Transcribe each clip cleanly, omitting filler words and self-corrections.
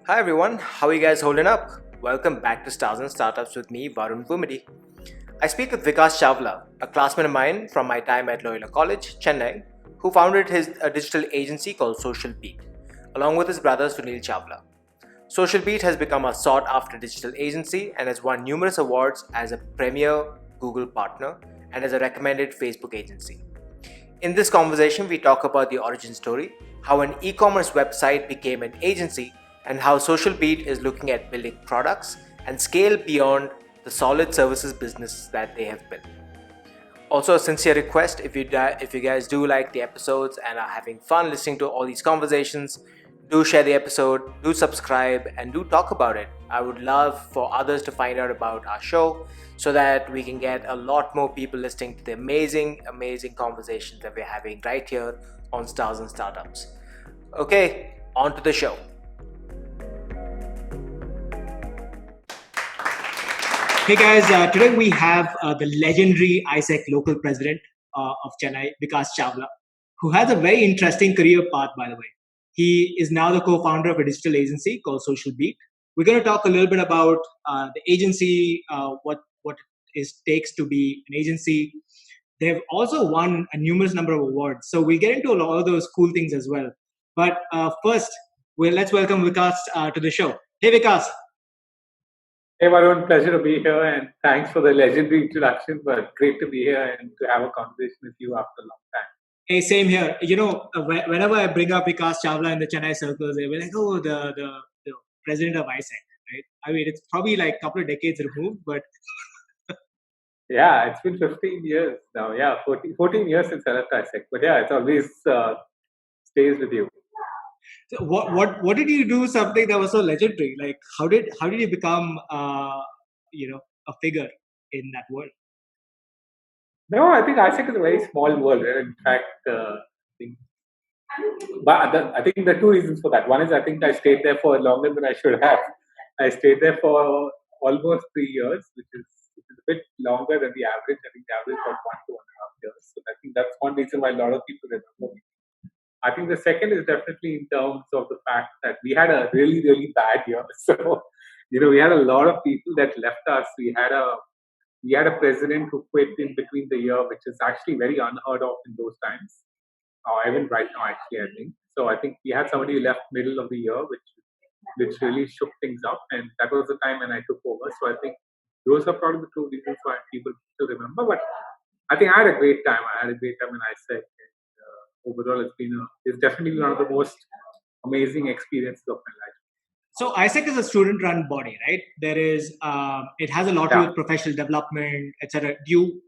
Hi everyone, how are you guys holding up? Welcome back to Stars and Startups with me, Varun Vumidi. I speak with Vikas Chawla, a classmate of mine from my time at Loyola College, Chennai, who founded his a digital agency called Social Beat, along with his brother Sunil Chawla. Social Beat has become a sought after digital agency and has won numerous awards as a premier Google partner and as a recommended Facebook agency. In this conversation, we talk about the origin story, how an e commerce website became an agency, and how Social Beat is looking at building products and scale beyond the solid services business that they have built. Also, a sincere request if you guys do like the episodes and are having fun listening to all these conversations, do share the episode, do subscribe, and do talk about it. I would love for others to find out about our show so that we can get a lot more people listening to the amazing conversations that we're having right here on Stars and Startups. Okay, on to the show. Hey guys, today we have the legendary ISEC local president of Chennai, Vikas Chawla, who has a very interesting career path, by the way. He is now the co founder of a digital agency called Social Beat. We're going to talk a little bit about the agency, what it takes to be an agency. They've also won a numerous number of awards. So we'll get into a lot of those cool things as well. But first, let's welcome Vikas to the show. Hey, Vikas. Hey, Varun, pleasure to be here, and thanks for the legendary introduction. But great to be here and to have a conversation with you after a long time. Hey, same here. Whenever I bring up Vikas Chawla in the Chennai circles, they were like, "Oh, the president of ISEC," right? I mean, it's probably like a couple of decades removed, but yeah, it's been 15 years now. Yeah, 14 years since I left ISEC. But yeah, it's always stays with you. So what did you do something that was so legendary? Like how did you become a figure in that world? No, I think ISEC is a very small world. Right? In fact, I think there are two reasons for that. One is I think I stayed there for longer than I should have. I stayed there for almost 3 years, which is a bit longer than the average. I think the average was 1 to 1.5 years. So I think that's one reason why a lot of people remember me. I think the second is definitely in terms of the fact that we had a really bad year. So we had a lot of people that left us. We had a president who quit in between the year, which is actually very unheard of in those times. Even right now, actually, I think. So I think we had somebody who left middle of the year, which really shook things up, and that was the time when I took over. So I think those are probably the two reasons why people still remember. But I think I had a great time. I had a great time in ISEC. Overall, it's definitely one of the most amazing experiences of my life. So ISEC is a student-run body, right? There is, it has a lot to do Yeah. with professional development, etc. Do you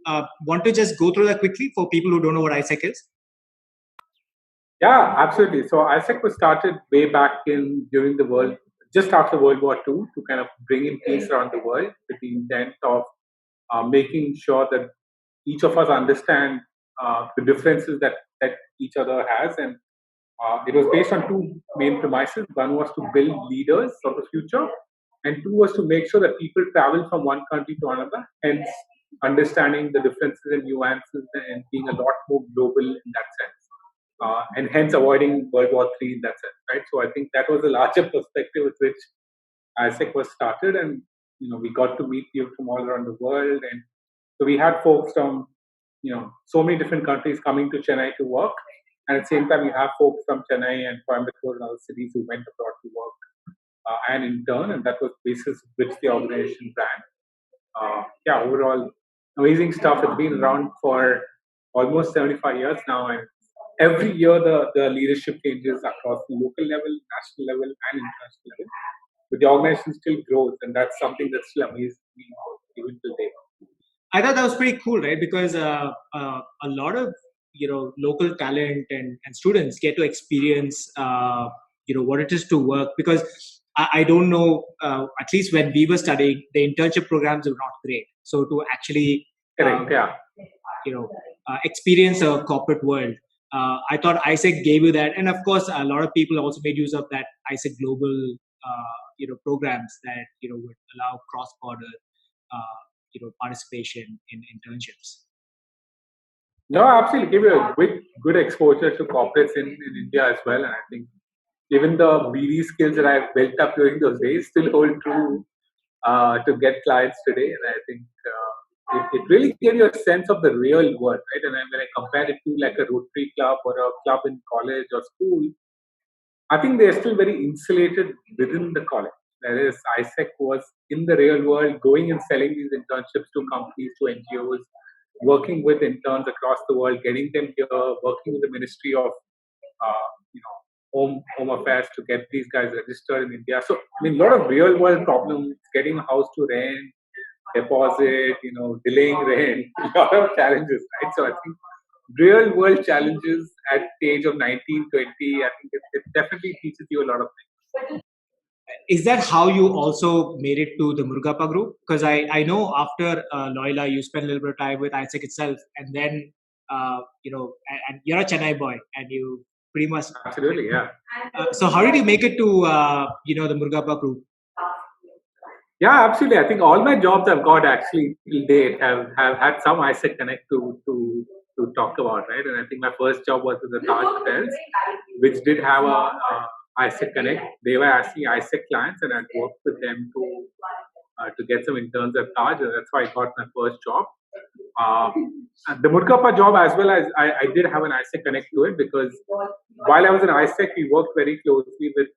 want to just go through that quickly for people who don't know what ISEC is? Yeah, absolutely. So ISEC was started way back during the world, just after World War II, to kind of bring in peace around the world with the intent of making sure that each of us understand the differences that each other has. And it was based on two main premises. One was to build leaders of the future, and two was to make sure that people travel from one country to another, hence understanding the differences and nuances and being a lot more global in that sense. And hence avoiding World War III in that sense, right? So I think that was a larger perspective with which ISEC was started, and we got to meet people from all around the world, and so we had folks from so many different countries coming to Chennai to work, and at the same time we have folks from Chennai and Coimbatore and other cities who went abroad to work and intern, and that was basis which the organization ran. Yeah, overall amazing stuff. It's been around for almost 75 years now, and every year the leadership changes across the local level, national level, and international level. But the organization still grows, and that's something that still amazes me even till date. I thought that was pretty cool, right? Because a lot of local talent and students get to experience what it is to work. Because I don't know, at least when we were studying, the internship programs were not great. So to actually Correct. Yeah. experience a corporate world, I thought ISEC gave you that, and of course, a lot of people also made use of that ISEC global programs that would allow cross border participation in internships. No, absolutely. Give you a good exposure to corporates in India as well. And I think even the BD skills that I've built up during those days still hold true to get clients today. And I think it really gives you a sense of the real world, right? And when I compare it to like a Rotary club or a club in college or school, I think they're still very insulated within the college. Whereas ISEC was in the real world, going and selling these internships to companies, to NGOs, working with interns across the world, getting them here, working with the Ministry of Home Affairs to get these guys registered in India. So I mean, a lot of real world problems, getting a house to rent, deposit, delaying rent, a lot of challenges, right? So I think real world challenges at the age of 19, 20, I think it definitely teaches you a lot of things. Is that how you also made it to the Murugappa group? Because I know after Loyola, you spent a little bit of time with ISEC itself, and then and you're a Chennai boy, and you pretty much Absolutely, yeah. So how did you make it to the Murugappa group? Yeah, absolutely. I think all my jobs I've got actually till date have had some ISEC connect to talk about, right? And I think my first job was with the Taj Hotels, which did have a ISEC connect. They were actually ISEC clients, and I'd worked with them to get some interns at Taj, and that's why I got my first job. And the Murugappa job, as well as I did have an ISEC connect to it, because while I was in ISEC, we worked very closely with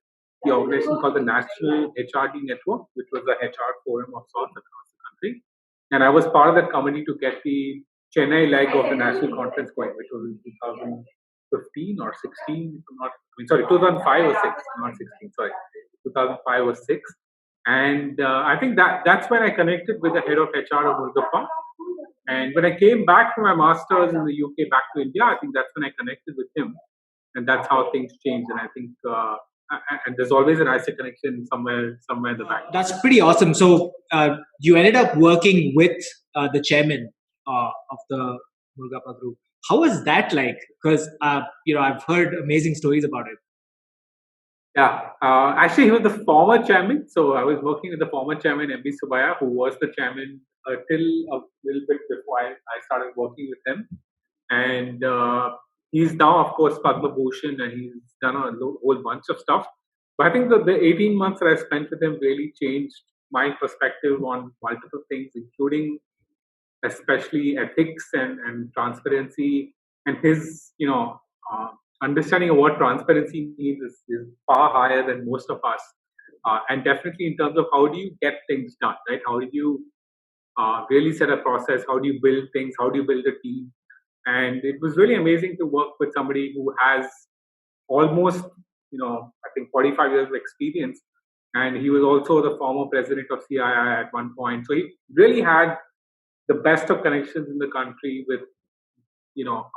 the organization called the National HRD Network, which was a HR forum of sorts across the country. And I was part of that committee to get the Chennai leg of the national conference going, which was in 2015 or 16. 2005 or 6, not 16, sorry, 2005 or 6. And I think that's when I connected with the head of HR of Murugappa. And when I came back from my master's in the UK back to India, I think that's when I connected with him. And that's how things changed. And I think and there's always an ISEC connection somewhere in the back. That's pretty awesome. So you ended up working with the chairman of the Murugappa group. How was that like? Because I've heard amazing stories about it. Yeah, actually, he was the former chairman. So I was working with the former chairman, M.B. Subaya, who was the chairman till a little bit before I started working with him. And he's now, of course, Padma Bhushan, and he's done a whole bunch of stuff. But I think the 18 months that I spent with him really changed my perspective on multiple things, including especially ethics and transparency. And his, understanding of what transparency means is far higher than most of us. And definitely in terms of how do you get things done, right? How do you really set a process? How do you build things? How do you build a team? And it was really amazing to work with somebody who has almost, I think 45 years of experience. And he was also the former president of CII at one point. So he really had the best of connections in the country with,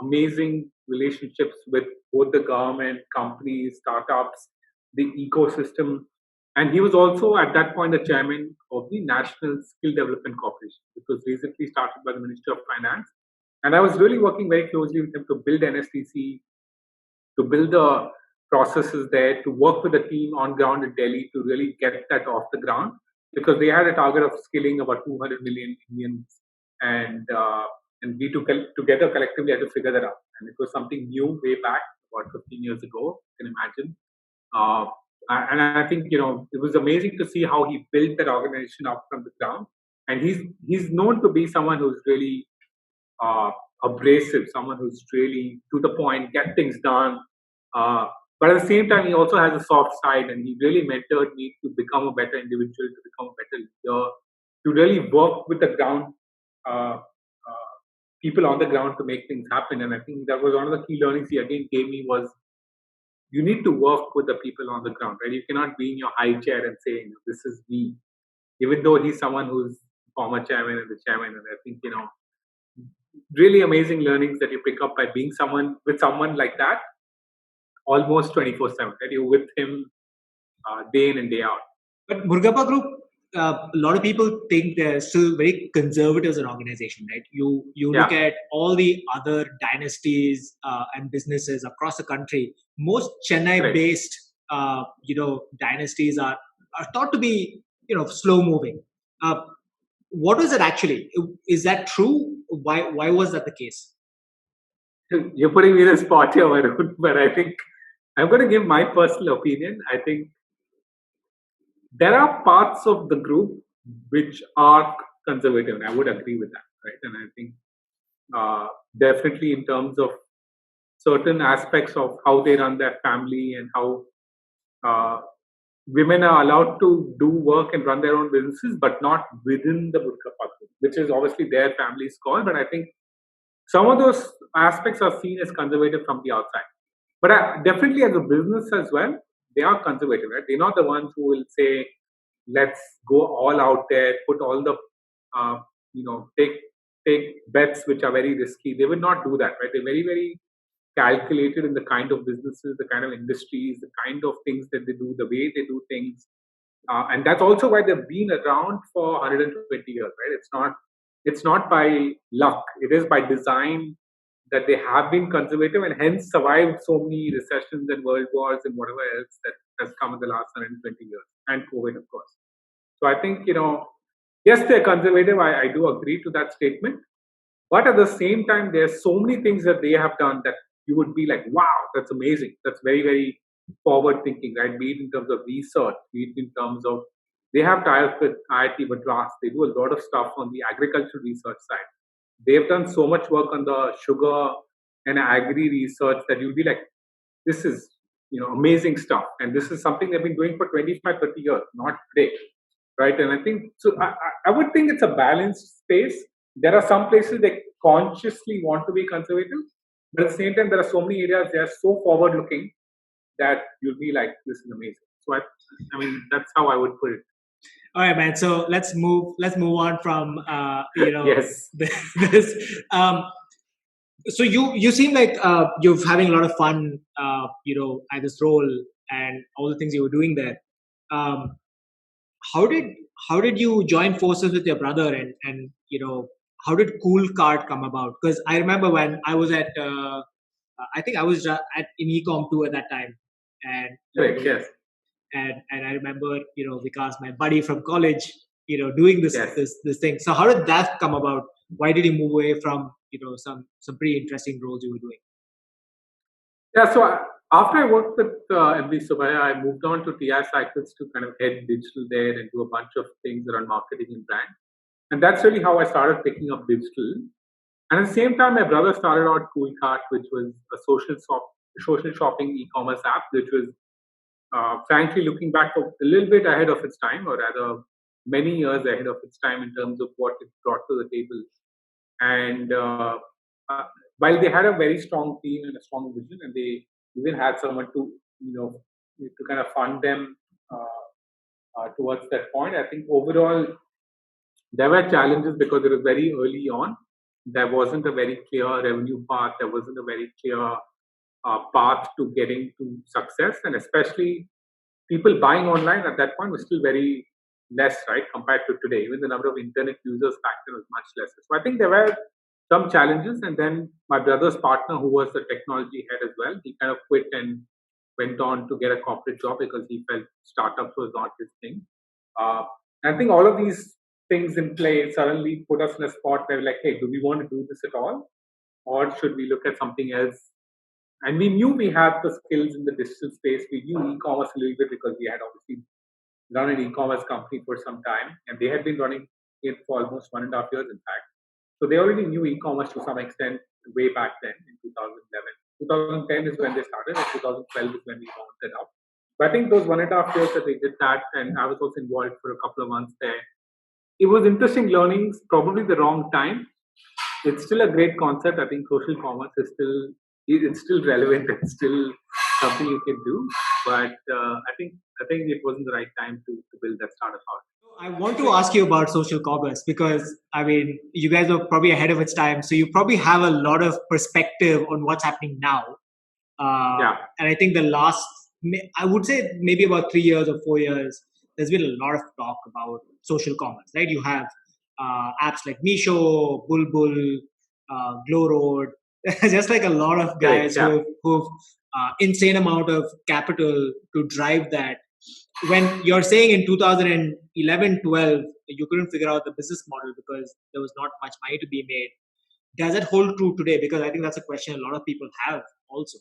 amazing relationships with both the government, companies, startups, the ecosystem. And he was also at that point the chairman of the National Skill Development Corporation, which was recently started by the Ministry of Finance. And I was really working very closely with him to build NSTC, to build the processes there, to work with the team on ground in Delhi to really get that off the ground, because they had a target of skilling about 200 million Indians. And we together collectively had to figure that out. And it was something new way back about 15 years ago, you can imagine. And I think, it was amazing to see how he built that organization up from the ground. And he's known to be someone who's really abrasive, someone who's really to the point, get things done. But at the same time, he also has a soft side, and he really mentored me to become a better individual, to become a better leader, to really work with the ground, people on the ground to make things happen. And I think that was one of the key learnings he again gave me was you need to work with the people on the ground, right? You cannot be in your high chair and say, this is me, even though he's someone who's former chairman and the chairman. And I think, really amazing learnings that you pick up by being with someone like that, almost 24/7, right? You're with him day in and day out. But Murugappa Group, a lot of people think they're still very conservative as an organization, right? You look at all the other dynasties and businesses across the country. Most Chennai-based, dynasties are thought to be, slow moving. What is it actually? Is that true? Why was that the case? You're putting me in a spot here, Varun, but I think I'm going to give my personal opinion. I think there are parts of the group which are conservative, and I would agree with that, right? And I think definitely in terms of certain aspects of how they run their family and how uh, women are allowed to do work and run their own businesses, but not within the Burqa Patru, which is obviously their family's call. But I think some of those aspects are seen as conservative from the outside. But definitely as a business as well, they are conservative, right? They're not the ones who will say, let's go all out there, put all the, uh, take bets which are very risky. They will not do that, right? They're very, very calculated in the kind of businesses, the kind of industries, the kind of things that they do, the way they do things. And that's also why they've been around for 120 years, right? It's not by luck. It is by design that they have been conservative and hence survived so many recessions and world wars and whatever else that has come in the last 120 years, and COVID, of course. So I think, yes, they're conservative. I do agree to that statement. But at the same time, there's so many things that they have done that you would be like, wow, that's amazing. That's very, very forward thinking, right? Be it in terms of research, be it in terms of they have ties with IIT Madras. They do a lot of stuff on the agricultural research side. They've done so much work on the sugar and agri research that you'll be like, this is amazing stuff. And this is something they've been doing for 25, 30 years, not today. Right. And I think so I would think it's a balanced space. There are some places they consciously want to be conservative, but at the same time, there are so many areas they are so forward looking that you'll be like, this is amazing. So I mean, that's how I would put it. All right, man. So let's move on from Yes. this. So you seem like you're having a lot of fun, at this role and all the things you were doing there. How did you join forces with your brother, and how did Cool Card come about? Because I remember when I was at I think I was at in Ecom 2 at that time, and Right. Yes. and I remember Vikas, my buddy from college, doing this Yes. this thing. So how did that come about? Why did you move away from some pretty interesting roles you were doing? Yeah. So after I worked with MD Subhaya, I moved on to TI Cycles to kind of head digital there and do a bunch of things around marketing and brand. And that's really how I started picking up digital. And at the same time, my brother started out Cool Cart, which was a social shopping e-commerce app, which was frankly looking back a little bit ahead of its time, or rather many years ahead of its time in terms of what it brought to the table. And uh, while they had a very strong team and a strong vision, and they even had someone to to kind of fund them towards that point, I think overall there were challenges because it was very early on. There wasn't a very clear revenue path. There wasn't a very clear path to getting to success, and especially people buying online at that point was still very less, right, compared to today. Even the number of internet users back then was much less. So I think there were some challenges, and then my brother's partner, who was the technology head as well, he kind of quit and went on to get a corporate job because he felt startups was not his thing. Uh, I think all of these things in play suddenly put us in a spot where we're like, hey, do we want to do this at all? Or should we look at something else? And we knew we had the skills in the digital space. We knew e-commerce a little bit because we had obviously run an e-commerce company for some time, and they had been running it for almost 1.5 years, in fact. So they already knew e-commerce to some extent way back then in 2011. 2010 is when they started, and 2012 is when we launched it up. But I think those 1.5 years that they did that, and I was also involved for a couple of months there. It was interesting learnings, probably the wrong time. It's still a great concept. I think social commerce is still relevant. It's still something you can do. But I think it wasn't the right time to build that startup out. I want to ask you about social commerce because I mean, you guys are probably ahead of its time, so you probably have a lot of perspective on what's happening now. Yeah. And I think the last, I would say maybe about 3 years or 4 years, there's been a lot of talk about social commerce, right? You have apps like Meesho, Bulbul, Glow Road, just like a lot of guys Right, yeah. who've insane amount of capital to drive that. When you're saying in 2011, 12, you couldn't figure out the business model because there was not much money to be made. Does that hold true today? Because I think that's a question a lot of people have also.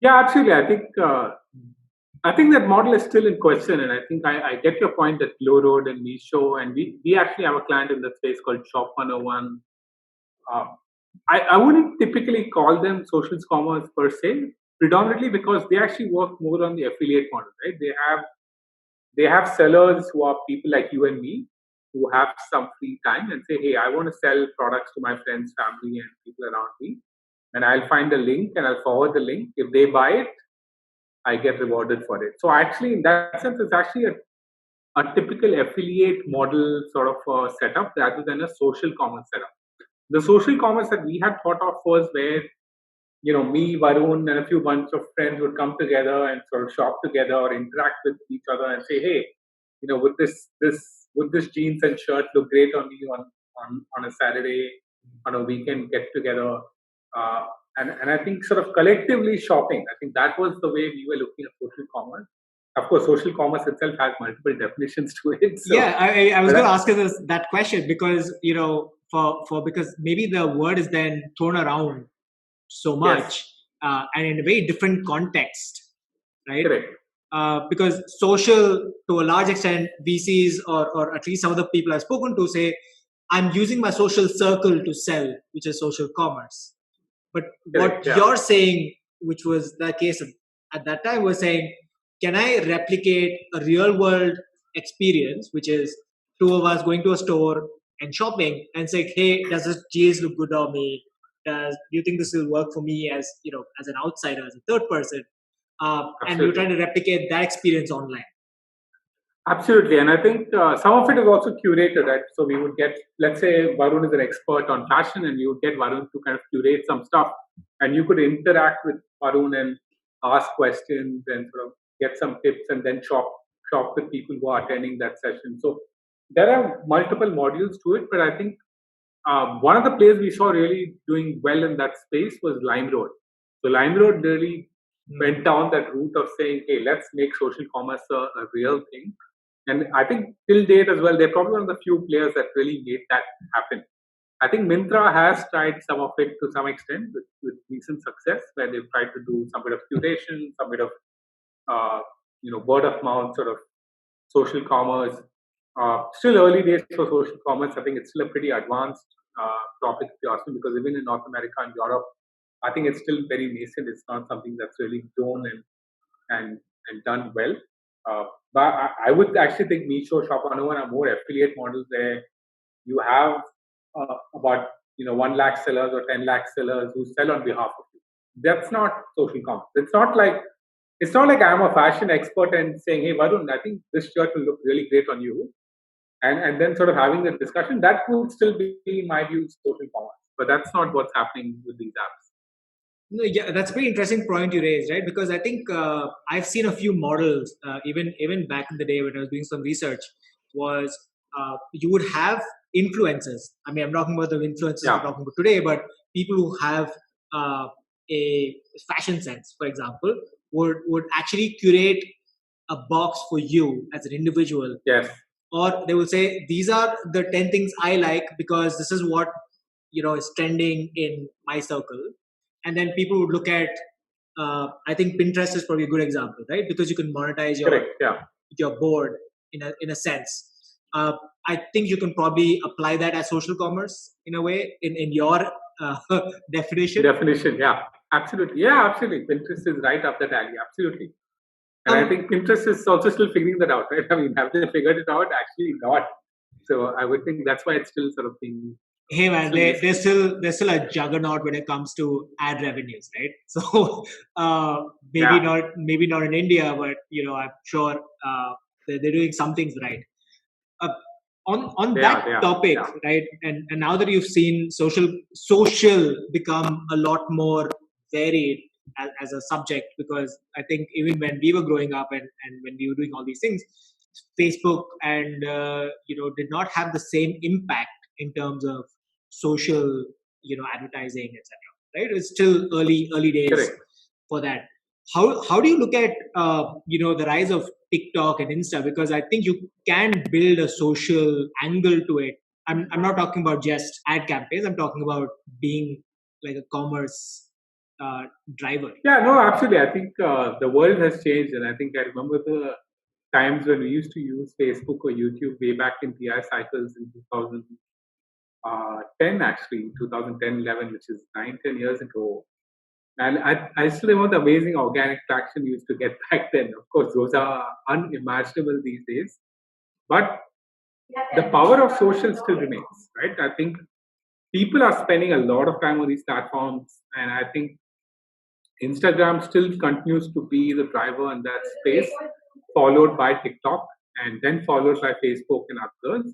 Yeah, absolutely. I think that model is still in question, and I think I get your point that Glow Road and Meesho, and we actually have a client in the space called Shop 101. Uh, I wouldn't typically call them social commerce per se, predominantly because they actually work more on the affiliate model, right? They have sellers who are people like you and me who have some free time and say, hey, I want to sell products to my friends, family, and people around me. And I'll find a link and I'll forward the link. If they buy it, I get rewarded for it. So actually, in that sense, it's actually a typical affiliate model sort of setup rather than a social commerce setup. The social commerce that we had thought of was where me, Varun, and a few bunch of friends would come together and sort of shop together or interact with each other and say, hey, would this jeans and shirt look great on me on a Saturday, on a weekend get together? Uh, and I think sort of collectively shopping. I think that was the way we were looking at social commerce. Of course, social commerce itself has multiple definitions to it. So, Yeah, I was but going to ask you that question because because maybe the word is then thrown around so yes, much and in a very different context, right? correct. Because social, to a large extent, VCs or at least some of the people I've spoken to say, I'm using my social circle to sell, which is social commerce. But what Correct. Yeah. you're saying, which was the case at that time, was saying, can I replicate a real world experience, which is two of us going to a store and shopping and saying, hey, does this jeans look good on me? Do you think this will work for me as as an outsider, as a third person? And we're Absolutely. trying to replicate that experience online. Absolutely, and I think some of it is also curated, right? So we would get, let's say, Varun is an expert on fashion, and you would get Varun to kind of curate some stuff, and you could interact with Varun and ask questions and sort of get some tips, and then shop with people who are attending that session. So there are multiple modules to it, but I think one of the players we saw really doing well in that space was LimeRoad. So LimeRoad really went down that route of saying, hey, let's make social commerce a real thing. And I think till date as well, they're probably one of the few players that really made that happen. I think Myntra has tried some of it to some extent with recent success, where they've tried to do some bit of curation, some bit of uh, word of mouth sort of social commerce. Still early days for social commerce. I think it's still a pretty advanced topic if you ask me, because even in North America and Europe, I think it's still very nascent. It's not something that's really grown and done well. But I would actually think Meesho, Shop 101 are more affiliate models where you have about 1 lakh sellers or 10 lakh sellers who sell on behalf of you. That's not social commerce. It's not like I'm a fashion expert and saying, hey Varun, I think this shirt will look really great on you. And then sort of having the discussion, that would still be, in my view, social commerce. But that's not what's happening with these apps. No, yeah, that's a very interesting point you raised, right? Because I think I've seen a few models, even back in the day when I was doing some research, was you would have influencers. I mean, I'm talking about the influencers Yeah. we're talking about today, but people who have uh, a fashion sense, for example, would actually curate a box for you as an individual, Yes. or they will say these are the 10 things I like because this is what is trending in my circle, and then people would look at I think Pinterest is probably a good example, right? Because you can monetize Correct. Yeah. your board in a sense. uh, I think you can probably apply that as social commerce in a way in your definition. Definition. Yeah. Absolutely. Yeah. Absolutely. Pinterest is right up that alley. Absolutely. And I think Pinterest is also still figuring that out, right? I mean, have they figured it out? Actually, not. So I would think that's why it's still sort of being. Hey man, Still nascent. they're still a juggernaut when it comes to ad revenues, right? So maybe not in India, but I'm sure they're doing some things right. Uh, on that topic, Yeah. right? And now that you've seen social become a lot more varied as a subject, because I think even when we were growing up and when we were doing all these things, Facebook and did not have the same impact in terms of social advertising, etc. Right? It's still early days Correct. for that. How do you look at the rise of TikTok and Insta? Because I think you can build a social angle to it. I'm not talking about just ad campaigns. I'm talking about being like a commerce driver. Yeah, no, absolutely. I think the world has changed, and I think I remember the times when we used to use Facebook or YouTube way back in TI cycles in 2010, actually, 2010, 11, which is 9, 10 years ago. And I still remember the amazing organic traction we used to get back then. Of course, those are unimaginable these days. But the power of social still remains, right? I think people are spending a lot of time on these platforms, and I think Instagram still continues to be the driver in that space, followed by TikTok, and then followed by Facebook and others.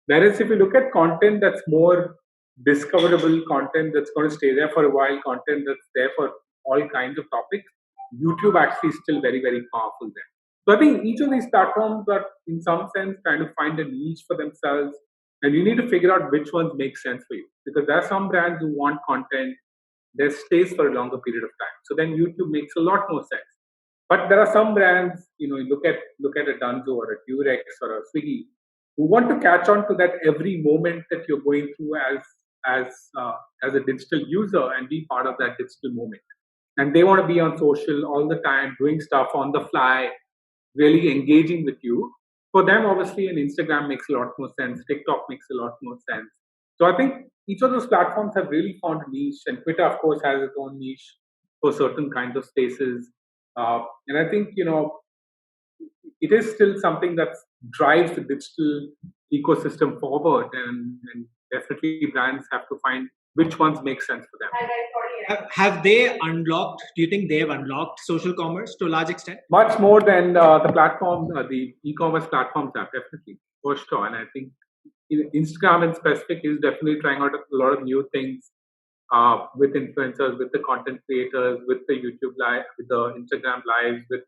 Whereas if you look at content that's more discoverable, content that's going to stay there for a while, content that's there for all kinds of topics, YouTube actually is still very, very powerful there. So I think each of these platforms are, in some sense, trying to find a niche for themselves, and you need to figure out which ones make sense for you. Because there are some brands who want content that stays for a longer period of time. So then YouTube makes a lot more sense. But there are some brands, you look at a Dunzo or a Durex or a Swiggy, who want to catch on to that every moment that you're going through as a digital user and be part of that digital moment. And they want to be on social all the time, doing stuff on the fly, really engaging with you. For them, obviously, an Instagram makes a lot more sense. TikTok makes a lot more sense. So I think each of those platforms have really found a niche, and Twitter, of course, has its own niche for certain kinds of spaces. And I think, it is still something that drives the digital ecosystem forward, and definitely brands have to find which ones make sense for them. Have they unlocked, do you think they have unlocked social commerce to a large extent? Much more than the platform, the e-commerce platforms have, definitely, for sure. And I think Instagram in specific is definitely trying out a lot of new things with influencers, with the content creators, with the YouTube live, with the Instagram lives, with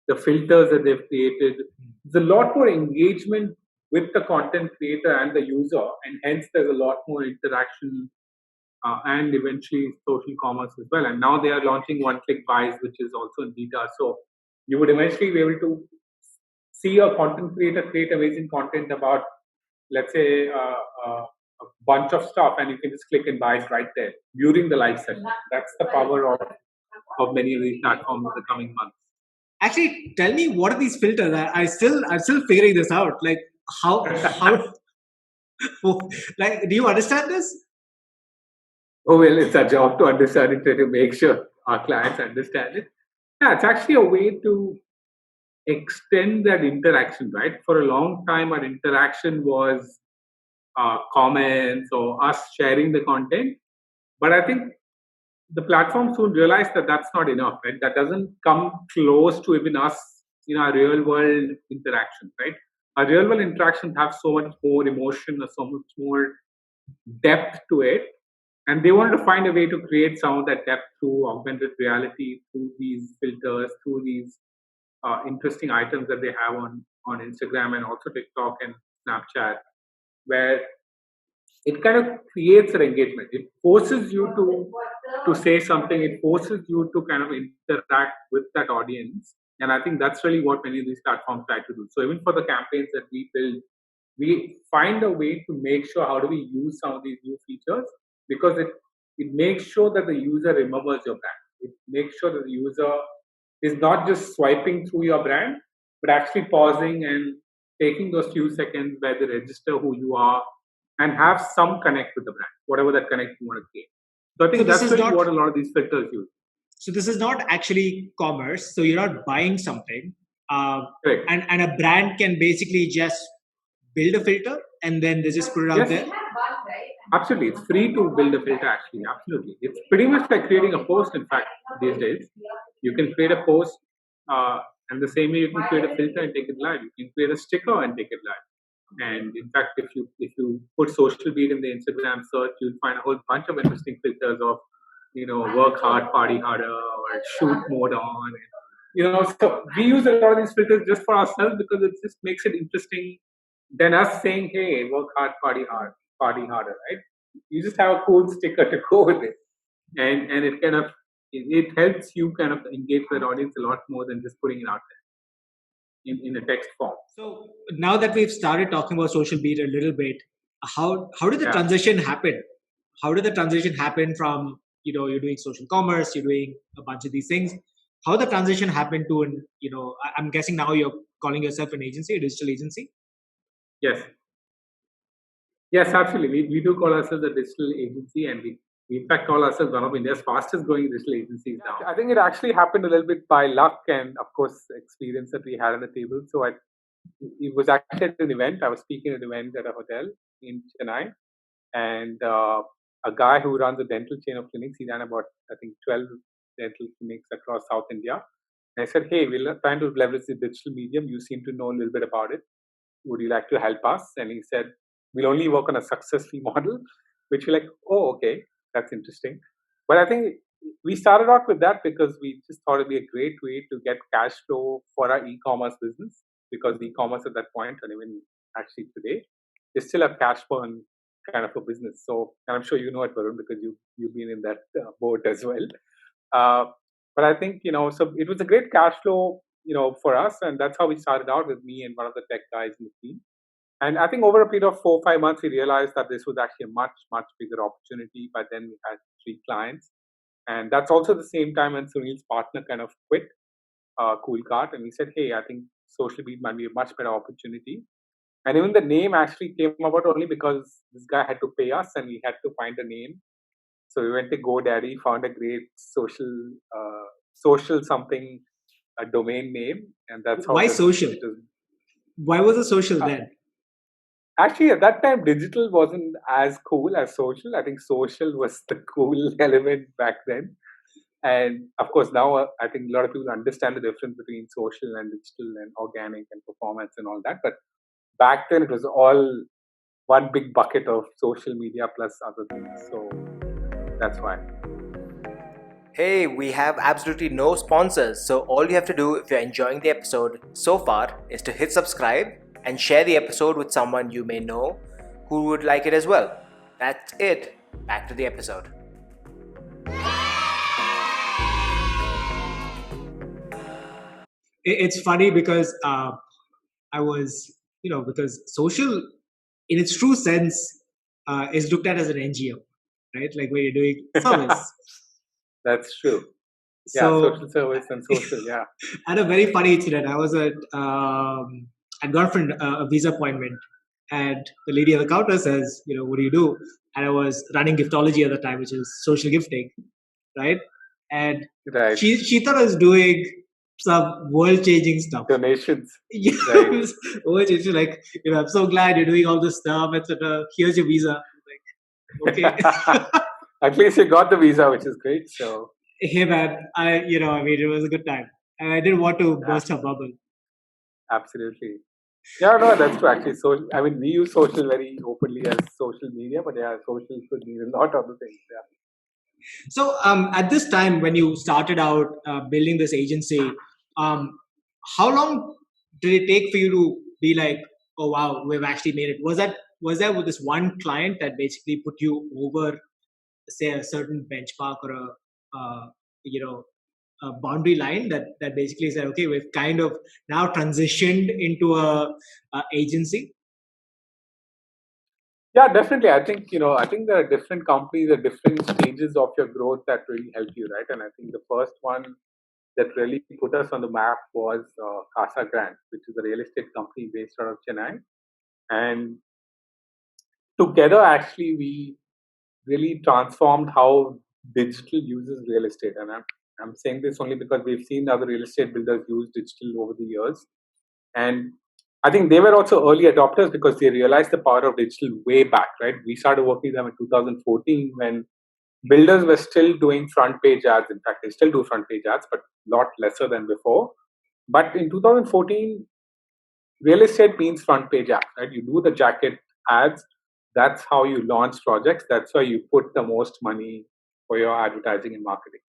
the filters that they've created. There's a lot more engagement with the content creator and the user, and hence there's a lot more interaction and eventually social commerce as well. And now they are launching one-click buys, which is also in beta. So you would eventually be able to see a content creator create amazing content about, let's say, a bunch of stuff, and you can just click and buy it right there during the live session. That's the power of many of these platforms in the coming months. Actually, tell me, what are these filters? I'm still figuring this out. Like how like, do you understand this? Oh, well, it's our job to understand it, to make sure our clients understand it. Yeah, it's actually a way to extend that interaction, right? For a long time, our interaction was comments or us sharing the content. But I think the platform soon realized that that's not enough, right? That doesn't come close to even us in our real world interaction, right? Our real world interactions have so much more emotion or so much more depth to it. And they wanted to find a way to create some of that depth through augmented reality, through these filters, through these interesting items that they have on Instagram and also TikTok and Snapchat, where it kind of creates an engagement. It forces you to say something. It forces you to kind of interact with that audience. And I think that's really what many of these platforms try to do. So even for the campaigns that we build, we find a way to make sure how do we use some of these new features, because it makes sure that the user remembers your brand. It makes sure that the user is not just swiping through your brand, but actually pausing and taking those few seconds where they register who you are and have some connect with the brand, whatever that connect you want to create. So I think that's really what a lot of these filters use. So this is not actually commerce. So you're not buying something, and a brand can basically just build a filter and then they just put it out there. Absolutely, it's free to build a filter. Actually, absolutely, it's pretty much like creating a post. In fact, these days, you can create a post, and the same way you can create a filter and take it live. You can create a sticker and take it live. And in fact, if you put social beat in the Instagram search, you'll find a whole bunch of interesting filters of, work hard, party harder, or shoot mode on. So we use a lot of these filters just for ourselves because it just makes it interesting than us saying, "Hey, work hard, party harder," right? You just have a cool sticker to go with it, and it kind of it helps you kind of engage with the audience a lot more than just putting it out there in a text form. So now that we've started talking about social media a little bit, how did the transition happen? How did the transition happen from you're doing social commerce, you're doing a bunch of these things. How the transition happened to an, I'm guessing now you're calling yourself an agency, a digital agency. Yes. Yes, absolutely. We do call ourselves a digital agency, and we in fact call ourselves one of India's fastest growing digital agencies now. I think it actually happened a little bit by luck and, of course, experience that we had on the table. So it was actually at an event. I was speaking at an event at a hotel in Chennai, and a guy who runs a dental chain of clinics, he ran about, I think, 12 dental clinics across South India. And I said, hey, we're trying to leverage the digital medium. You seem to know a little bit about it. Would you like to help us? And he said, we'll only work on a success fee model, which we're like, oh, okay, that's interesting. But I think we started out with that because we just thought it'd be a great way to get cash flow for our e-commerce business, because e-commerce at that point, and even actually today, is still a cash burn kind of a business. So, and I'm sure you know it, Varun, because you've been in that boat as well. But I think, so it was a great cash flow, for us. And that's how we started out, with me and one of the tech guys in the team. And I think over a period of 4 or 5 months, we realized that this was actually a much, much bigger opportunity. But then we had 3 clients. And that's also the same time when Sunil's partner kind of quit Coolcart. And we said, hey, I think social media might be a much better opportunity. And even the name actually came about only because this guy had to pay us and we had to find a name. So we went to GoDaddy, found a great social something, a domain name. And that's how. Why social? Why was it social then? Actually, at that time, digital wasn't as cool as social. I think social was the cool element back then. And of course, now I think a lot of people understand the difference between social and digital and organic and performance and all that. But back then, it was all one big bucket of social media plus other things. So that's why. Hey, we have absolutely no sponsors, so all you have to do if you're enjoying the episode so far is to hit subscribe and share the episode with someone you may know who would like it as well. That's it. Back to the episode. It's funny because I was, because social, in its true sense, is looked at as an NGO, right? Like where you're doing service. That's true. So, social service and social, yeah. I had a very funny incident. I was at, I'd gone for a visa appointment, and the lady at the counter says, what do you do? And I was running giftology at the time, which is social gifting, right? And right. She thought I was doing some world-changing stuff. Donations. Yeah, right. World-changing. Like, I'm so glad you're doing all this stuff, etc. Here's your visa. Like, okay. At least you got the visa, which is great. So. Hey man, it was a good time, and I didn't want to burst her bubble. Absolutely. Yeah, no, that's true. Actually, we use social very openly as social media, but yeah, social could mean a lot of other things. Yeah. So, at this time when you started out building this agency, how long did it take for you to be like, oh wow, we've actually made it? Was there with this one client that basically put you over, say, a certain benchmark or a boundary line that basically said, okay, we've kind of now transitioned into a agency? Yeah, definitely. I think there are different companies at different stages of your growth that really help you, right? And I think the first one that really put us on the map was Casa Grande, which is a real estate company based out of Chennai. And together, actually, we really transformed how digital uses real estate. And I'm saying this only because we've seen other real estate builders use digital over the years. And I think they were also early adopters because they realized the power of digital way back, right? We started working with them in 2014 when builders were still doing front page ads. In fact, they still do front page ads, but a lot lesser than before. But in 2014, real estate means front page ads, right? You do the jacket ads. That's how you launch projects. That's why you put the most money for your advertising and marketing.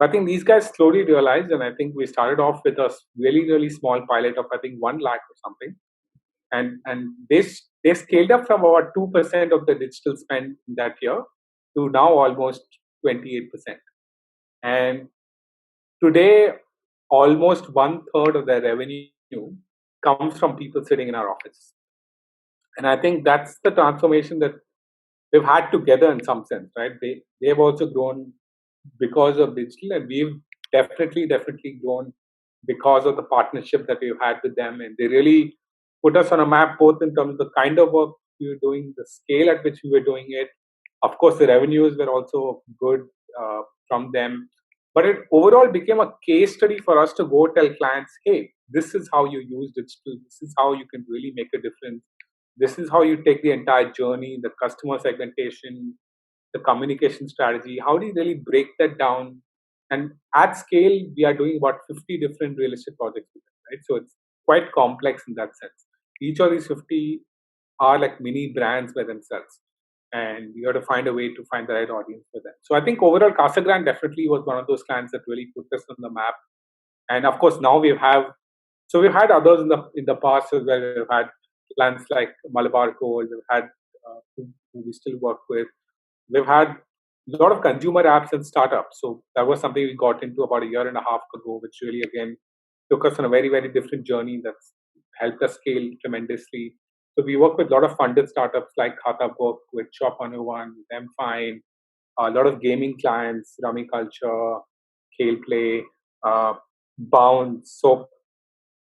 I think these guys slowly realized, and I think we started off with a really, really small pilot of, I think, 1 lakh or something. And they scaled up from about 2% of the digital spend that year to now almost 28%. And today, almost 1/3 of their revenue comes from people sitting in our office. And I think that's the transformation that we've had together in some sense, right? They've also grown because of digital, and we've definitely grown because of the partnership that we've had with them, and they really put us on a map both in terms of the kind of work we were doing, the scale at which we were doing it. Of course, the revenues were also good from them, but it overall became a case study for us to go tell clients, hey, this is how you use digital, this is how you can really make a difference, this is how you take the entire journey, the customer segmentation, the communication strategy. How do you really break that down? And at scale, we are doing about 50 different real estate projects with them, right? So it's quite complex in that sense. Each of these 50 are like mini brands by themselves. And you have to find a way to find the right audience for them. So I think overall, Casa Grande definitely was one of those clients that really put us on the map. And of course, now we've had others in the past as well. We've had clients like Malabar Gold. We've had who we still work with. We've had a lot of consumer apps and startups. So that was something we got into about a year and a half ago, which really again took us on a very, very different journey that's helped us scale tremendously. So we work with a lot of funded startups like Khatabook, with Shop 101, with Mfine, a lot of gaming clients, Rummy Culture, Kale Play, Bounce. So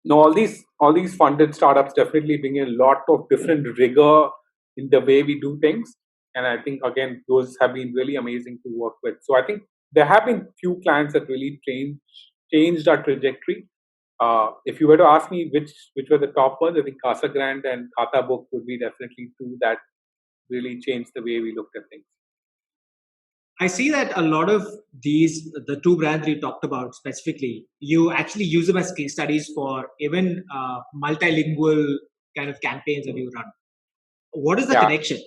all these funded startups definitely bring in a lot of different rigor in the way we do things. And I think again those have been really amazing to work with. So I think there have been few clients that really changed our trajectory. If you were to ask me which were the top ones, I think Casa Grande and Khatabook would be definitely two that really changed the way we looked at things. I see that a lot of the two brands you talked about specifically, you actually use them as case studies for even multilingual kind of campaigns that you run. What is the connection?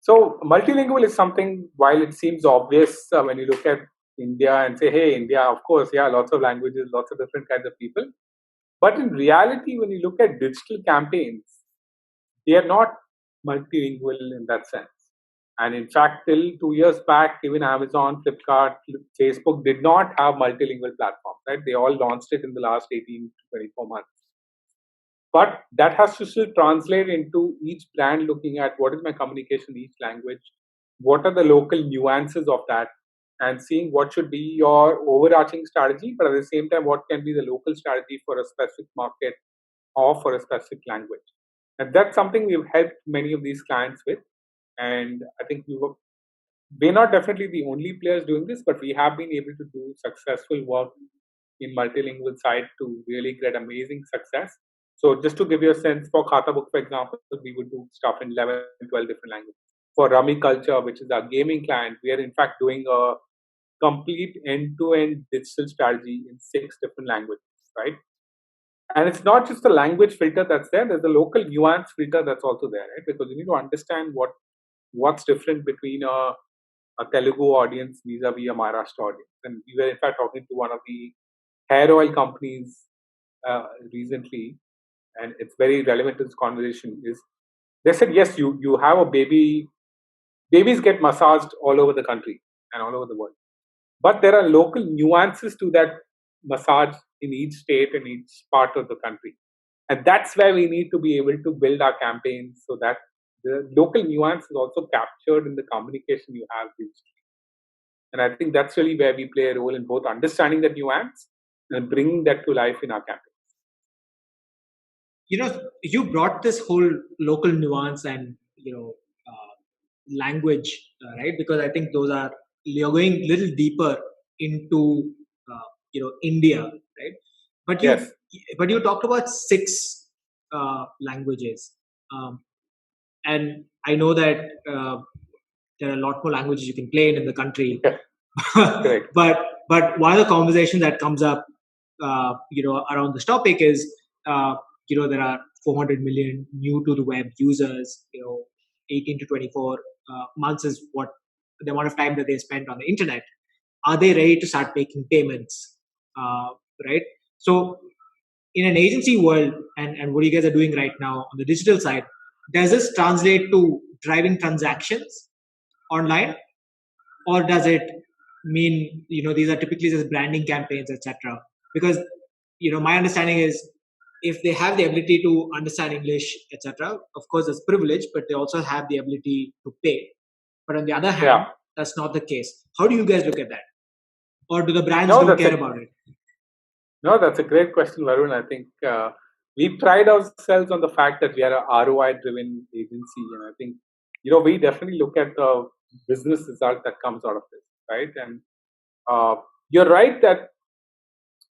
So multilingual is something, while it seems obvious when you look at India and say, hey, India, of course, yeah, lots of languages, lots of different kinds of people. But in reality, when you look at digital campaigns, they are not multilingual in that sense. And in fact, till 2 years back, even Amazon, Flipkart, Facebook did not have multilingual platforms, right? They all launched it in the last 18 to 24 months. But that has to still translate into each brand looking at what is my communication in each language, what are the local nuances of that, and seeing what should be your overarching strategy, but at the same time, what can be the local strategy for a specific market or for a specific language. And that's something we've helped many of these clients with. And I think we're not definitely the only players doing this, but we have been able to do successful work in multilingual side to really create amazing success. So just to give you a sense, for Khatabook, for example, we would do stuff in 11, 12 different languages. For Rummy Culture, which is our gaming client, we are in fact doing a complete end-to-end digital strategy in 6 different languages, right? And it's not just the language filter that's there, there's a local nuance filter that's also there, right? Because you need to understand what's different between a Telugu audience vis-a-vis a Maharashtra audience. And we were in fact talking to one of the hair oil companies recently, and it's very relevant to this conversation, is they said, yes, you have a baby, babies get massaged all over the country and all over the world. But there are local nuances to that massage in each state and each part of the country. And that's where we need to be able to build our campaigns so that the local nuance is also captured in the communication you have digitally. And I think that's really where we play a role in both understanding that nuance and bringing that to life in our campaigns. You brought this whole local nuance and language, right? Because I think you're going a little deeper into India, right? But you talked about 6 languages, and I know that there are a lot more languages you can play in the country. Correct. But one of the conversations that comes up around this topic is there are 400 million new to the web users. 18 to 24 months is what the amount of time that they spend on the internet. Are they ready to start making payments? Right. So in an agency world, and what you guys are doing right now on the digital side, does this translate to driving transactions online, or does it mean these are typically just branding campaigns, etc.? Because my understanding is, if they have the ability to understand English, etc., of course it's privilege, but they also have the ability to pay. But on the other hand, that's not the case. How do you guys look at that? Or do the brands No, don't care about it? No, that's a great question, Varun. I think we pride ourselves on the fact that we are a ROI-driven agency, and I think we definitely look at the business result that comes out of this, right? And you're right that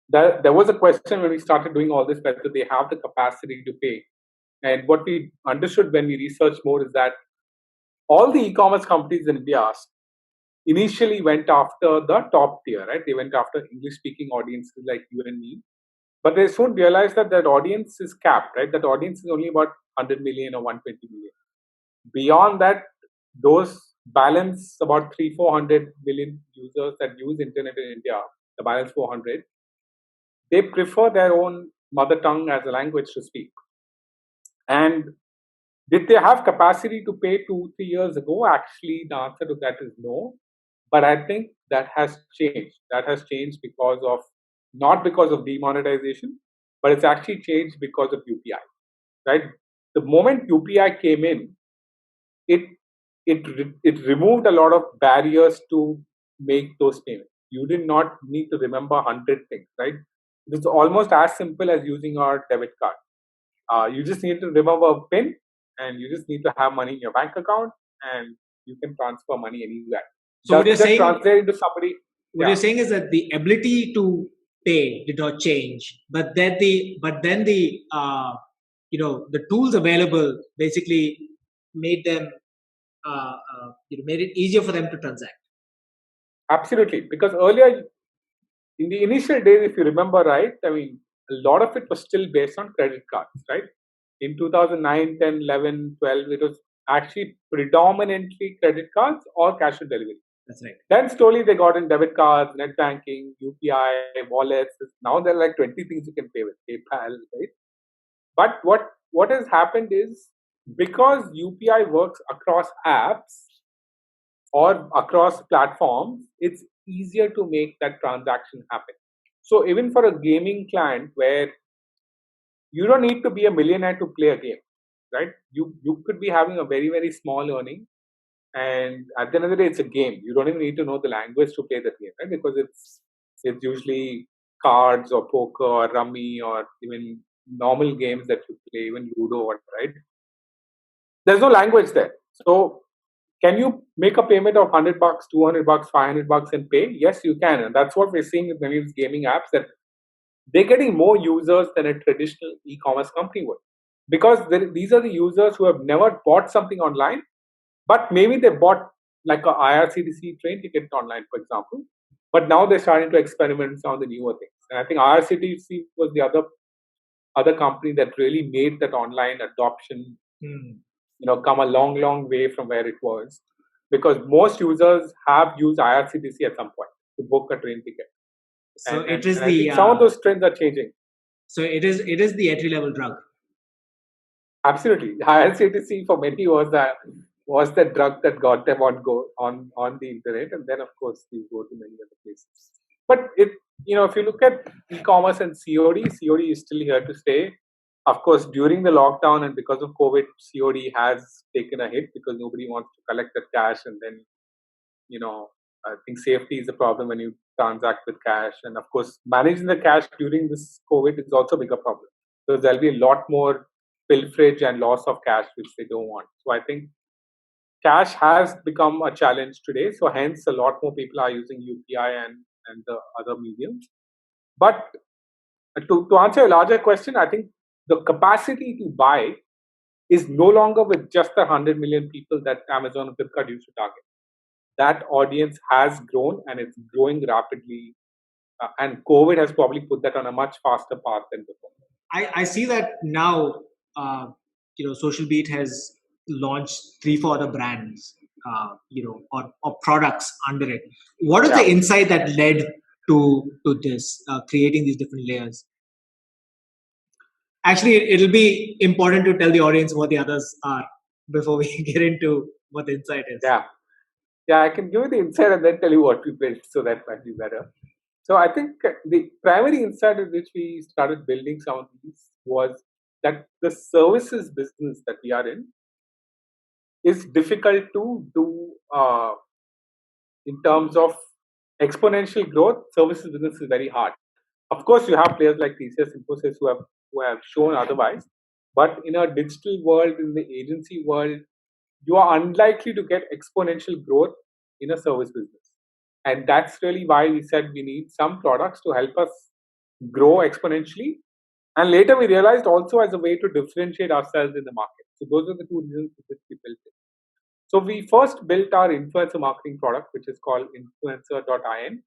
there was a question when we started doing all this whether they have the capacity to pay. And what we understood when we researched more is that all the e-commerce companies in India initially went after the top tier, right? They went after English-speaking audiences like you and me. But they soon realized that that audience is capped, right? That audience is only about 100 million or 120 million. Beyond that, those balance about 400 million users that use internet in India, the balance 400, they prefer their own mother tongue as a language to speak. And did they have capacity to pay 2-3 years ago? Actually, the answer to that is no. But I think that has changed. That has changed because of, not because of demonetization, but it's actually changed because of UPI, right? The moment UPI came in, it removed a lot of barriers to make those payments. You did not need to remember 100 things, right? It's almost as simple as using our debit card. You just need to remember a PIN, and you just need to have money in your bank account, and you can transfer money anywhere. So what you're saying, translate into somebody? What you're saying is that the ability to pay did not change, but then the the tools available basically made them made it easier for them to transact. Absolutely, because earlier in the initial days, if you remember right, I mean, a lot of it was still based on credit cards, right? In 2009, 10, 11, 12, it was actually predominantly credit cards or cash on delivery. That's right. Then slowly they got in debit cards, net banking, UPI, wallets. Now there are like 20 things you can pay with, PayPal, right? But what has happened is, because UPI works across apps or across platforms, it's easier to make that transaction happen. So even for a gaming client where you don't need to be a millionaire to play a game, right? You could be having a very, very small earning, and at the end of the day, it's a game. You don't even need to know the language to play the game, right? Because it's usually cards or poker or rummy or even normal games that you play, even Ludo, right? There's no language there. So can you make a payment of $100, $200, $500 and pay? Yes, you can. And that's what we're seeing with many of these gaming apps, that they're getting more users than a traditional e-commerce company would. Because these are the users who have never bought something online, but maybe they bought like a IRCTC train ticket online, for example. But now they're starting to experiment with some of the newer things. And I think IRCTC was the other company that really made that online adoption, come a long, long way from where it was. Because most users have used IRCTC at some point to book a train ticket. So and I think some of those trends are changing. So it is the entry level drug. Absolutely, IRCTC for many was the drug that got them on the internet, and then of course we go to many other places. But if you look at e-commerce and COD is still here to stay. Of course, during the lockdown and because of COVID, COD has taken a hit because nobody wants to collect that cash, and then I think safety is a problem when you transact with cash, and of course managing the cash during this COVID is also a bigger problem because there'll be a lot more pilferage and loss of cash which they don't want. So I think cash has become a challenge today. So hence a lot more people are using UPI and the other mediums. But to answer a larger question, I think the capacity to buy is no longer with just the 100 million people that Amazon and Flipkart used to target. That audience has grown and it's growing rapidly. And COVID has probably put that on a much faster path than before. I see that now, Social Beat has launched 3-4 other brands, or products under it. What is the insight that led to this, creating these different layers? Actually, it'll be important to tell the audience what the others are before we get into what the insight is. Yeah, I can give you the insight and then tell you what we built, so that might be better. So I think the primary insight at which we started building some of these was that the services business that we are in is difficult to do in terms of exponential growth, services business is very hard. Of course, you have players like TCS, Infosys who have shown otherwise. But in a digital world, in the agency world, you are unlikely to get exponential growth in a service business. And that's really why we said we need some products to help us grow exponentially. And later we realized also as a way to differentiate ourselves in the market. So those are the two reasons for which we built it. So we first built our influencer marketing product, which is called influencer.in.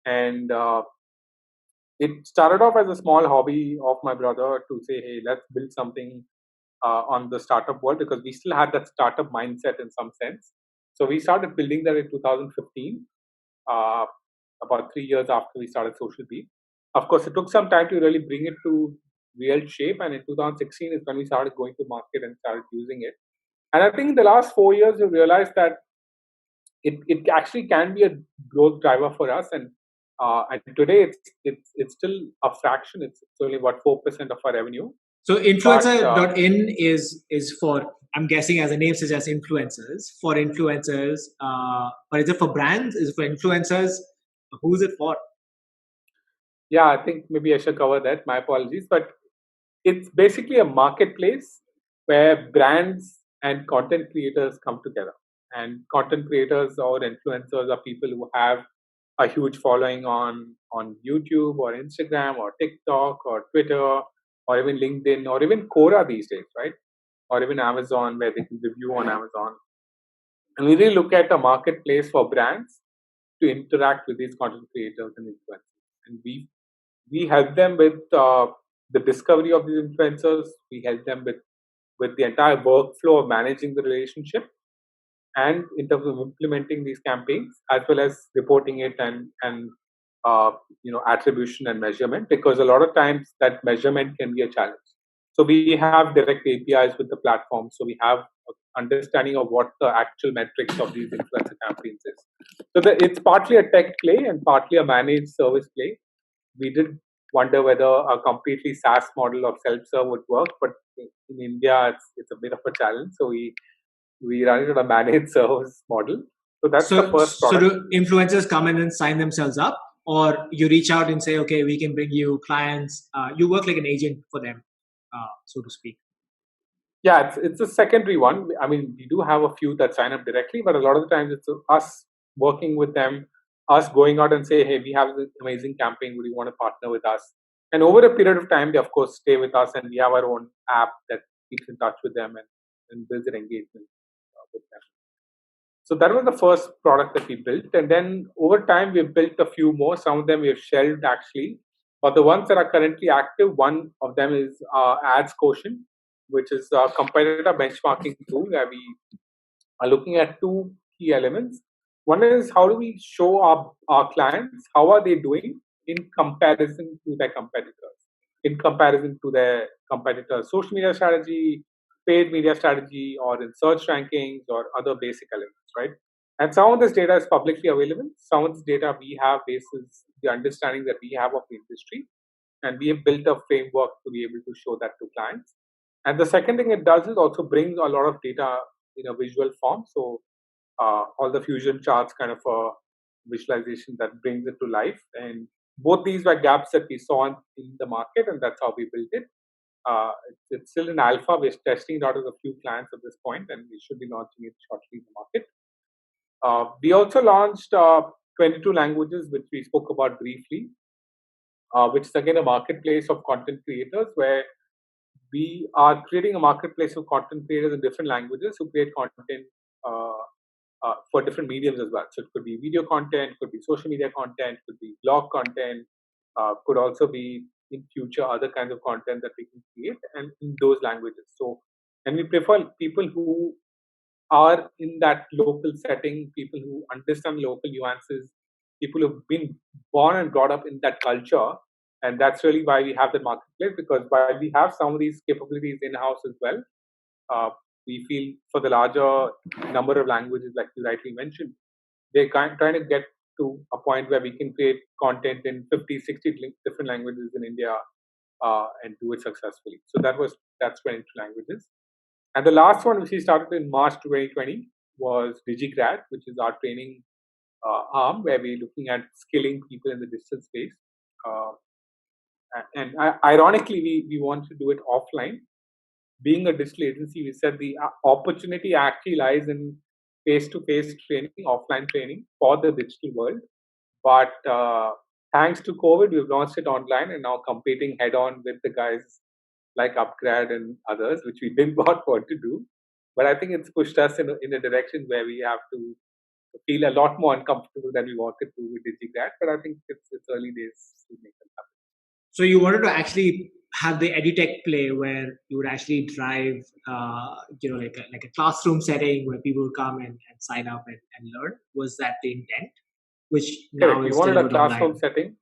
And it started off as a small hobby of my brother to say, hey, let's build something on the startup world, because we still had that startup mindset in some sense. So we started building that in 2015, about 3 years after we started Social Beat. Of course, it took some time to really bring it to real shape, and in 2016 is when we started going to market and started using it. And I think in the last 4 years, we realized that it actually can be a growth driver for us. And today it's still a fraction. It's only about 4% of our revenue. So influencer.in is for, I'm guessing as the name suggests, influencers, for influencers. But is it for brands? Is it for influencers? Who's it for? Yeah, I think maybe I should cover that. My apologies. But it's basically a marketplace where brands and content creators come together. And content creators or influencers are people who have a huge following on YouTube or Instagram or TikTok or Twitter or even LinkedIn or even Quora these days, right? Or even Amazon, where they can review on Amazon. And we really look at a marketplace for brands to interact with these content creators and influencers. And we help them with the discovery of these influencers. We help them with the entire workflow of managing the relationship, and in terms of implementing these campaigns, as well as reporting it and attribution and measurement, because a lot of times that measurement can be a challenge. So we have direct APIs with the platform, so we have understanding of what the actual metrics of these influencer campaigns is. So it's partly a tech play and partly a managed service play. We did wonder whether a completely SaaS model of self-serve would work, but in India, it's a bit of a challenge. So we run it on a managed service model. So that's the first product. So do influencers come in and sign themselves up, or you reach out and say, okay, we can bring you clients? You work like an agent for them, so to speak. Yeah, it's a secondary one. I mean, we do have a few that sign up directly, but a lot of the times it's us working with them, us going out and say, hey, we have this amazing campaign. Would you want to partner with us? And over a period of time, they of course stay with us, and we have our own app that keeps in touch with them and builds an engagement with them. So that was the first product that we built. And then over time, we've built a few more. Some of them we have shelved actually. But the ones that are currently active, one of them is Ads Quotient, which is a competitor benchmarking tool where we are looking at two key elements. One is, how do we show our clients, how are they doing in comparison to their competitors, in comparison to their competitors' social media strategy, paid media strategy, or in search rankings or other basic elements, right? And some of this data is publicly available. Some of this data we have basis the understanding that we have of the industry. And we have built a framework to be able to show that to clients. And the second thing it does is also brings a lot of data in a visual form. So all the fusion charts kind of a visualization that brings it to life. And both these were gaps that we saw in the market, and that's how we built it. It's still in alpha. We're testing it out with a few clients at this point, and we should be launching it shortly in the market. We also launched 22 languages, which we spoke about briefly, which is again a marketplace of content creators, where we are creating a marketplace of content creators in different languages who create content for different mediums as well. So it could be video content, could be social media content, could be blog content, could also be in future other kinds of content that we can create, and in those languages. So, and we prefer people who are in that local setting, people who understand local nuances, people who've been born and brought up in that culture. And that's really why we have the marketplace, because while we have some of these capabilities in-house as well, we feel for the larger number of languages, like you rightly mentioned, they're trying to get to a point where we can create content in 50, 60 different languages in India and do it successfully. So that's 22 languages. And the last one, which we started in March 2020, was DigiGrad, which is our training arm where we're looking at skilling people in the digital space. Uh, and ironically, we want to do it offline. Being a digital agency, we said the opportunity actually lies in face-to-face training, offline training for the digital world. But thanks to COVID, we've launched it online and now competing head-on with the guys like Upgrad and others, which we did not want to do. But I think it's pushed us in a direction where we have to feel a lot more uncomfortable than we wanted to with DigiGrad. But I think it's early days to make that happen. So you wanted to actually have the edutech play where you would actually drive, like a classroom setting where people would come and sign up and learn. Was that the intent? Which now Correct. is We wanted a delivered classroom online. setting.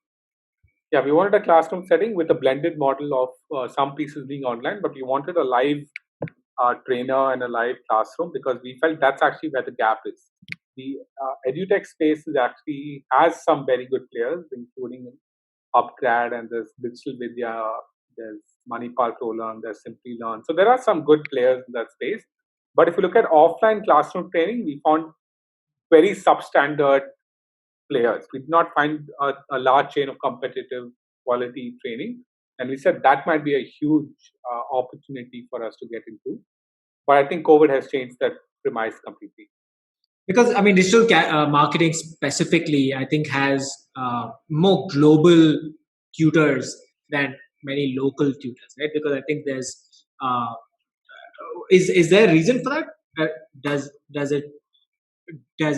Yeah, we wanted a classroom setting with a blended model of some pieces being online, but we wanted a live trainer and a live classroom because we felt that's actually where the gap is. The edutech space is actually has some very good players, including Upgrad and there's Digital Vidya, there's Manipal Tolan, there's Simply Learn. So there are some good players in that space. But if you look at offline classroom training, we found very substandard players. We did not find a large chain of competitive quality training. And we said that might be a huge opportunity for us to get into. But I think COVID has changed that premise completely. Because I mean, digital marketing specifically, I think has more global tutors than many local tutors, right? Because I think there's is there a reason for that? Does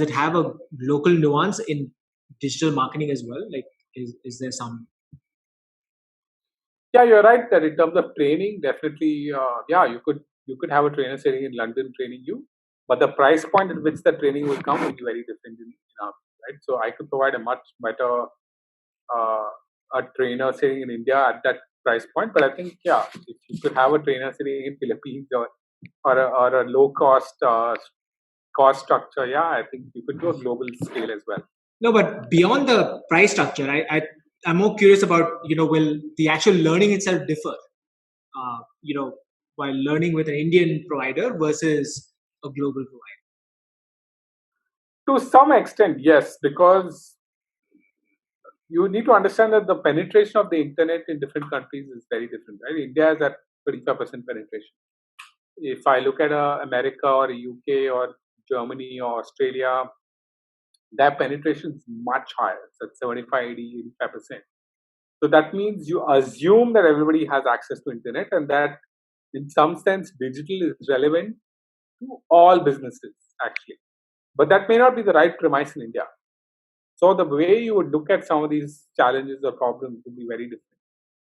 it have a local nuance in digital marketing as well? Like, is there some? Yeah, you're right that in terms of training, definitely, you could have a trainer sitting in London training you, but the price point at which the training will come will be very different in our, right? So I could provide a much better a trainer sitting in India at that price point, but I think if you could have a trainer sitting in Philippines or a low cost structure, I think you could do a global scale as well. No, but beyond the price structure, I'm more curious about, will the actual learning itself differ? While learning with an Indian provider versus a global provider. To some extent, yes, because you need to understand that the penetration of the internet in different countries is very different, right? India is at 35% penetration. If I look at America or UK or Germany or Australia, their penetration is much higher. It's at 75, 80, 85%. So that means you assume that everybody has access to internet and that in some sense digital is relevant to all businesses actually. But that may not be the right premise in India. So the way you would look at some of these challenges or problems would be very different.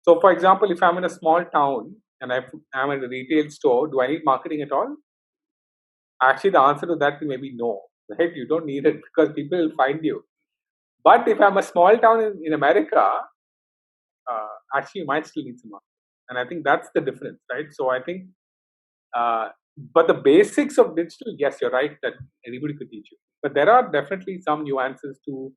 So for example, if I'm in a small town and I'm in a retail store, do I need marketing at all? Actually, the answer to that may be no, right? You don't need it because people will find you. But if I'm a small town in America, actually you might still need some marketing. And I think that's the difference, right? So I think, but the basics of digital, yes, you're right that anybody could teach you. But there are definitely some nuances to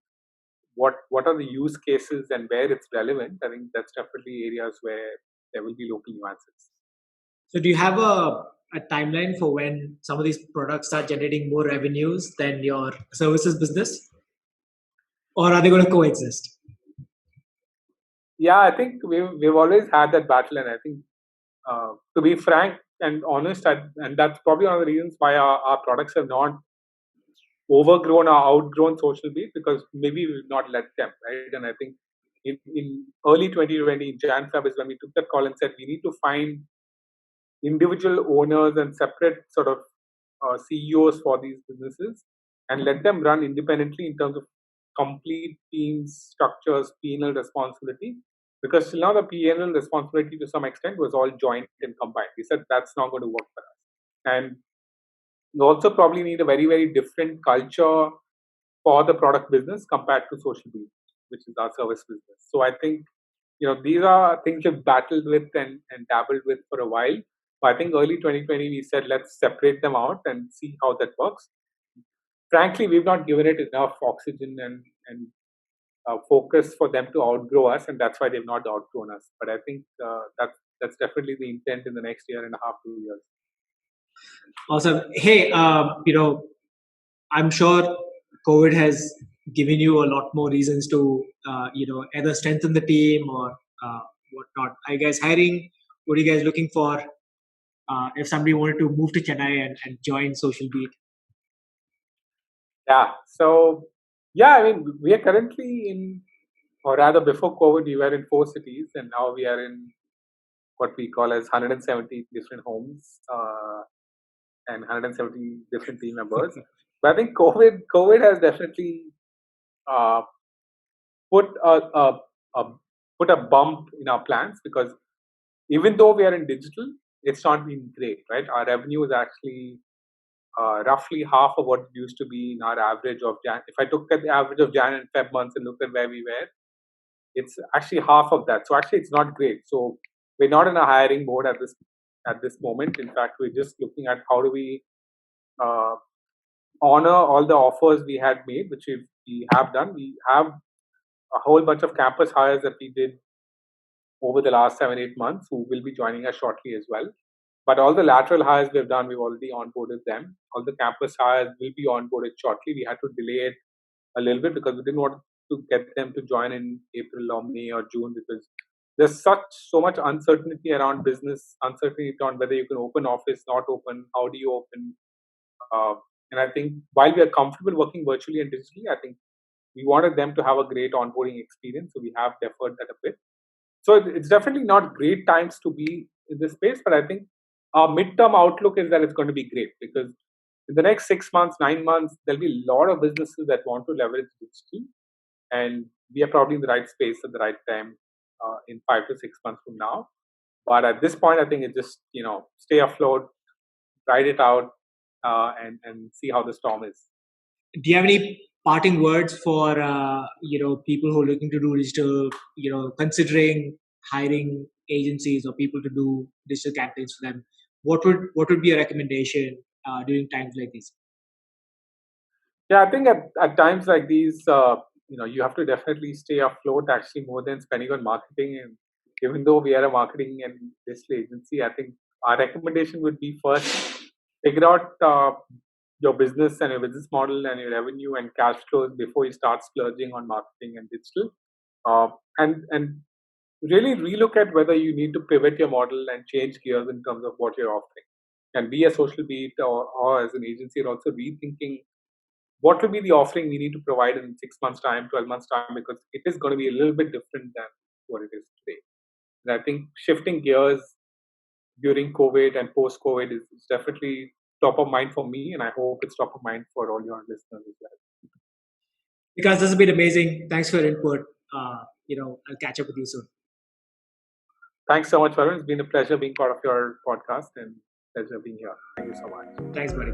what are the use cases and where it's relevant. I think that's definitely areas where there will be local nuances. So do you have a timeline for when some of these products start generating more revenues than your services business? Or are they going to coexist? Yeah, I think we've always had that battle, and I think to be frank and honest, and that's probably one of the reasons why our products have not overgrown or outgrown Social Beat, because maybe we've not let them, right? And I think in early 2020, Jan Feb is when we took that call and said we need to find individual owners and separate sort of CEOs for these businesses and let them run independently in terms of complete teams, structures, P&L responsibility. Because till now the P&L responsibility to some extent was all joint and combined. We said that's not going to work for us. And you also probably need a very, very different culture for the product business compared to Social Beat, which is our service business. So I think, these are things we've battled with and dabbled with for a while. But I think early 2020, we said, let's separate them out and see how that works. Frankly, we've not given it enough oxygen and focus for them to outgrow us, and that's why they've not outgrown us. But I think that's definitely the intent in the next year and a half, 2 years. Awesome. Hey, I'm sure COVID has given you a lot more reasons to either strengthen the team or whatnot? Are you guys hiring? What are you guys looking for? If somebody wanted to move to Chennai and join Social Beat. Yeah. So, yeah, I mean, we are currently in, or rather, before COVID, we were in 4 cities, and now we are in what we call as 170 different homes and 170 different team members. But I think COVID has definitely uh, put a put a bump in our plans because even though we are in digital, it's not been great, right? Our revenue is actually roughly half of what it used to be in our average of Jan. If I took at the average of Jan and Feb months and looked at where we were, it's actually half of that. So actually, it's not great. So we're not in a hiring mode at this moment. In fact, we're just looking at how do we uh, honor all the offers we had made, which we have done. We have a whole bunch of campus hires that we did over the last 7-8 months who will be joining us shortly as well. But all the lateral hires we've done, we've already onboarded them. All the campus hires will be onboarded shortly. We had to delay it a little bit because we didn't want to get them to join in April or May or June because there's so much uncertainty around business, uncertainty on whether you can open office, not open, how do you open. And I think while we are comfortable working virtually and digitally, I think we wanted them to have a great onboarding experience. So we have deferred that a bit. So it's definitely not great times to be in this space, but I think our midterm outlook is that it's going to be great because in the next 6 months, 9 months, there'll be a lot of businesses that want to leverage digital, and we are probably in the right space at the right time in 5 to 6 months from now. But at this point, I think it just stay afloat, ride it out, and see how the storm is. Do you have any parting words for people who are looking to do digital, considering hiring agencies or people to do digital campaigns for them? What would be a recommendation during times like these? Yeah, I think at times like these, you have to definitely stay afloat actually more than spending on marketing. And even though we are a marketing and digital agency, I think our recommendation would be first figure out your business and your business model and your revenue and cash flows before you start splurging on marketing and digital. And really relook at whether you need to pivot your model and change gears in terms of what you're offering. And be a social beat or as an agency, you're also rethinking what will be the offering we need to provide in 6 months' time, 12 months' time, because it is going to be a little bit different than what it is today. And I think shifting gears during COVID and post COVID is definitely top of mind for me, and I hope it's top of mind for all your listeners as well. Because this has been amazing. Thanks for your input. I'll catch up with you soon. Thanks so much, Varun. It's been a pleasure being part of your podcast and pleasure being here. Thank you so much. Thanks, buddy.